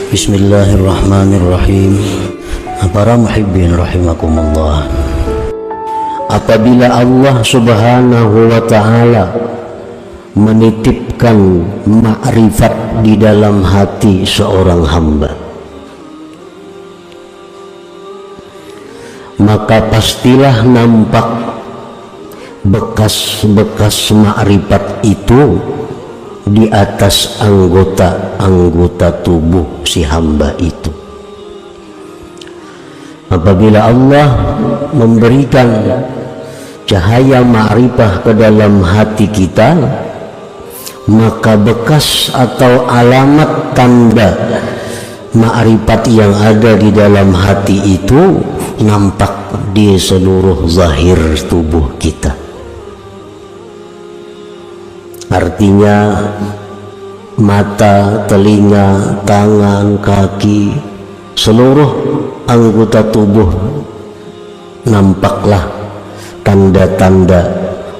Bismillahirrahmanirrahim. Para muhibbin rahimakumullah, apabila Allah subhanahu wa ta'ala menitipkan ma'rifat di dalam hati seorang hamba, maka pastilah nampak bekas-bekas ma'rifat itu di atas anggota-anggota tubuh si hamba itu. Apabila Allah memberikan cahaya ma'rifah ke dalam hati kita, maka bekas atau alamat tanda ma'rifat yang ada di dalam hati itu nampak di seluruh zahir tubuh kita. Artinya mata, telinga, tangan, kaki, seluruh anggota tubuh nampaklah tanda-tanda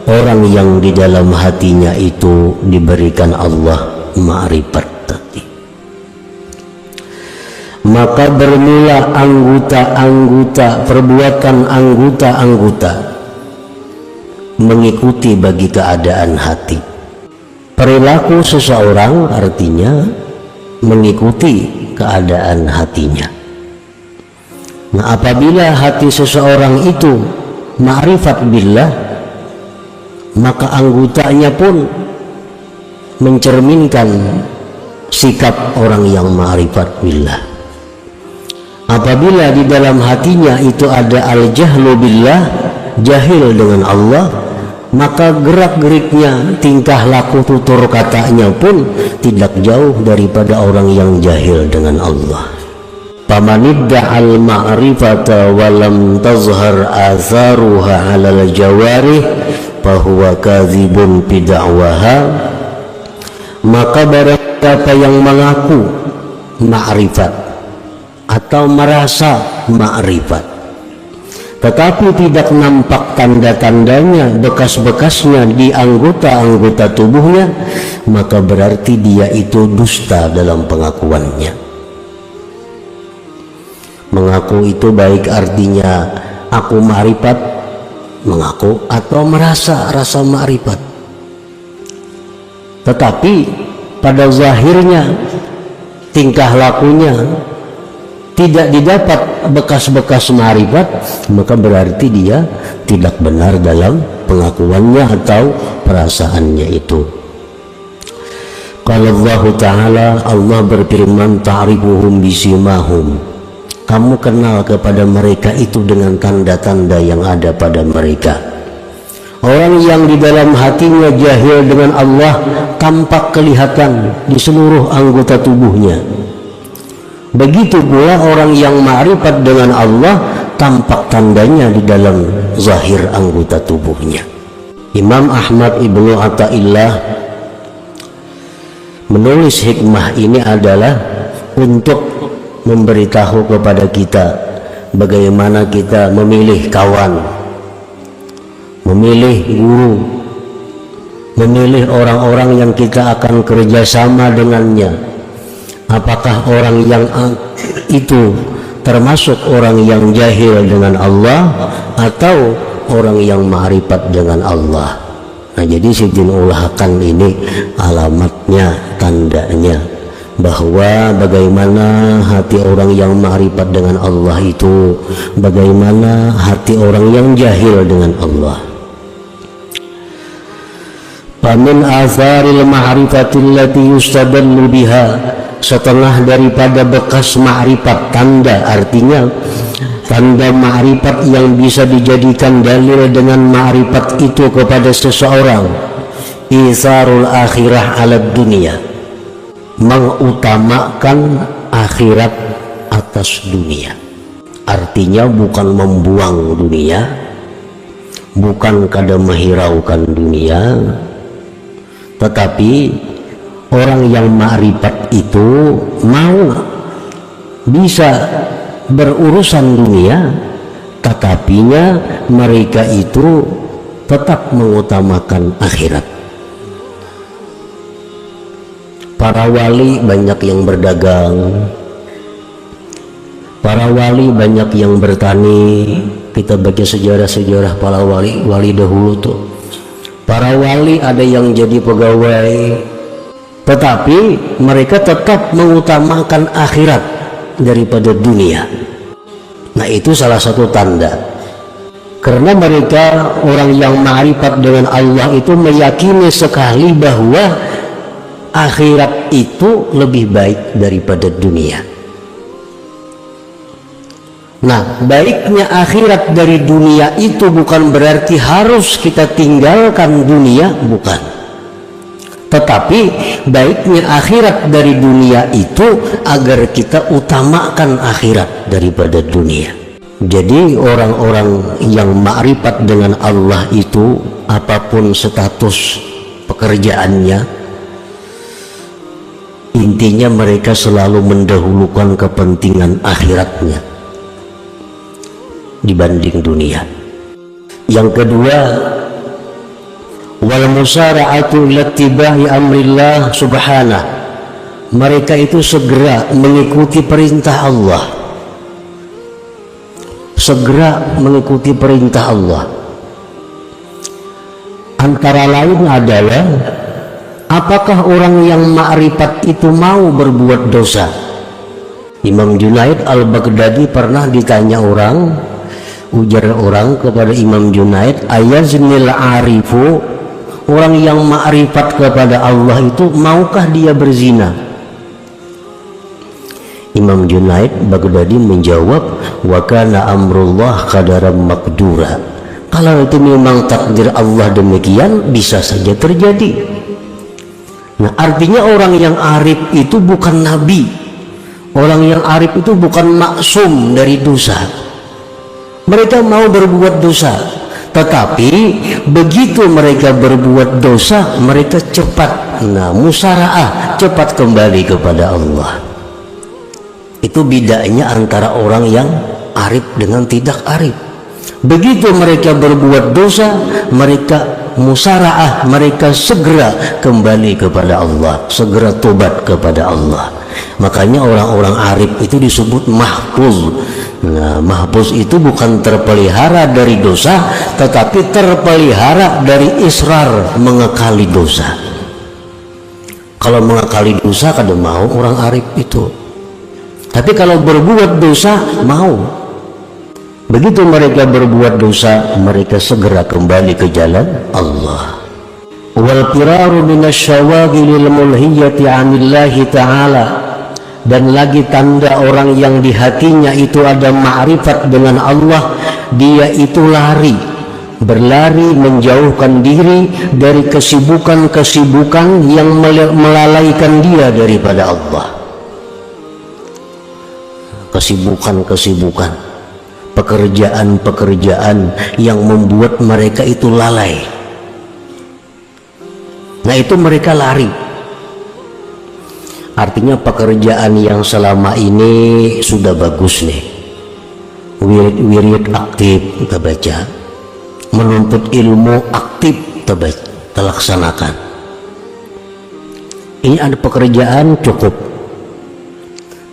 orang yang di dalam hatinya itu diberikan Allah ma'rifat tadi. Maka bermula perbuatan anggota mengikuti bagi keadaan hati. Perilaku seseorang artinya mengikuti keadaan hatinya. Nah, apabila hati seseorang itu ma'rifat billah, maka anggotanya pun mencerminkan sikap orang yang ma'rifat billah. Apabila di dalam hatinya itu ada al-jahlu billah, jahil dengan Allah, maka gerak-geriknya, tingkah laku, tutur katanya pun tidak jauh daripada orang yang jahil dengan Allah. Famanidda'al ma'rifata walam tazhar atharuha 'alal jawarih fahuwa kadzibun fi da'waha. Maka barang siapa yang mengaku ma'rifat atau merasa ma'rifat tetapi tidak nampak tanda-tandanya, bekas-bekasnya di anggota-anggota tubuhnya, maka berarti dia itu dusta dalam pengakuannya. Mengaku itu baik artinya aku ma'rifat, mengaku, atau rasa ma'rifat, tetapi pada zahirnya, tingkah lakunya tidak didapat bekas-bekas ma'rifat, maka berarti dia tidak benar dalam pengakuannya atau perasaannya itu. Kalau Allah Ta'ala, Allah berfirman, ta'rifuhum bisimahum, kamu kenal kepada mereka itu dengan tanda-tanda yang ada pada mereka. Orang yang di dalam hatinya jahil dengan Allah tampak kelihatan di seluruh anggota tubuhnya. Begitu pula orang yang ma'rifat dengan Allah tampak tandanya di dalam zahir anggota tubuhnya. Imam Ahmad Ibnu Athaillah menulis hikmah ini adalah untuk memberitahu kepada kita bagaimana kita memilih kawan, memilih guru, memilih orang-orang yang kita akan kerjasama dengannya. Apakah orang yang itu termasuk orang yang jahil dengan Allah atau orang yang ma'rifat dengan Allah? Nah, jadi Sidin ulahkan ini alamatnya, tandanya, bahwa bagaimana hati orang yang ma'rifat dengan Allah itu, bagaimana hati orang yang jahil dengan Allah. Famin atharil ma'rifatil lati yustadallu biha, setengah daripada bekas ma'rifat, tanda, artinya tanda ma'rifat yang bisa dijadikan dalil dengan ma'rifat itu kepada seseorang, isarul akhirah ala dunia, mengutamakan akhirat atas dunia. Artinya bukan membuang dunia, bukan kada menghiraukan dunia, tetapi orang yang ma'rifat itu mau bisa berurusan dunia, tetapinya mereka itu tetap mengutamakan akhirat. Para wali banyak yang berdagang, Para wali banyak yang bertani. Kita baca sejarah-sejarah para wali dahulu tuh. Para wali ada yang jadi pegawai, tetapi mereka tetap mengutamakan akhirat daripada dunia. Nah, itu salah satu tanda. Karena mereka orang yang ma'rifat dengan Allah itu meyakini sekali bahwa akhirat itu lebih baik daripada dunia. Nah, baiknya akhirat dari dunia itu bukan berarti harus kita tinggalkan dunia, bukan. Tetapi baiknya akhirat dari dunia itu agar kita utamakan akhirat daripada dunia. Jadi orang-orang yang ma'rifat dengan Allah itu, apapun status pekerjaannya, intinya mereka selalu mendahulukan kepentingan akhiratnya dibanding dunia. Yang kedua, wal musara'atu ila ittiba'i amrillah subhanahu, mereka itu segera mengikuti perintah Allah, segera mengikuti perintah Allah. Antara lain adalah, apakah orang yang ma'rifat itu mau berbuat dosa? Imam Junaid al-Baghdadi pernah ditanya orang, ujar orang kepada Imam Junaid, ayaznil arifu, orang yang ma'rifat kepada Allah itu maukah dia berzina? Imam Junaid Baghdadi menjawab, wa kana amrullah qadaran maqdura, kalau itu memang takdir Allah demikian, bisa saja terjadi. Nah, artinya orang yang arif itu bukan nabi, orang yang arif itu bukan maksum dari dosa. Mereka mau berbuat dosa, tetapi begitu mereka berbuat dosa, mereka cepat, musara'ah, cepat kembali kepada Allah. Itu bedanya antara orang yang arif dengan tidak arif. Begitu mereka berbuat dosa, mereka musara'ah, mereka segera kembali kepada Allah, segera tobat kepada Allah. Makanya orang-orang arif itu disebut mahfuz. Nah, mahfuz itu bukan terpelihara dari dosa, tetapi terpelihara dari israr, mengekali dosa. Kalau mengekali dosa kada mau orang arif itu, tapi kalau berbuat dosa mau. Begitu mereka berbuat dosa, mereka segera kembali ke jalan Allah. Wal firaru minasyawagilil mulhiyati 'anillahi ta'ala, dan lagi tanda orang yang di hatinya itu ada ma'rifat dengan Allah, dia itu lari, berlari menjauhkan diri dari kesibukan-kesibukan yang melalaikan dia daripada Allah. Kesibukan-kesibukan, pekerjaan-pekerjaan yang membuat mereka itu lalai. Nah, itu mereka lari. Artinya pekerjaan yang selama ini sudah bagus nih, wirid aktif kita baca, menuntut ilmu aktif kita laksanakan. Ini ada pekerjaan cukup.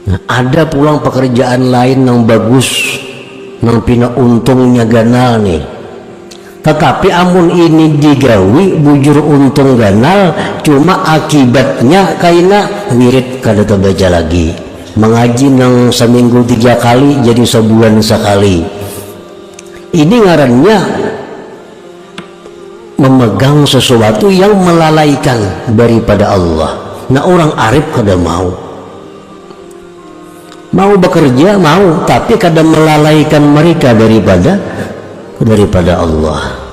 Nah, ada pulang pekerjaan lain yang bagus, yang pina untungnya ganal nih. Tetapi amun ini digawi bujur untung ganal, cuma akibatnya kaina wirid kada terbaca lagi, mengaji nang seminggu 3 kali jadi sebulan sekali. Ini ngarannya memegang sesuatu yang melalaikan daripada Allah. Nah, orang arif kada mau bekerja, mau, tapi kada melalaikan mereka daripada Allah.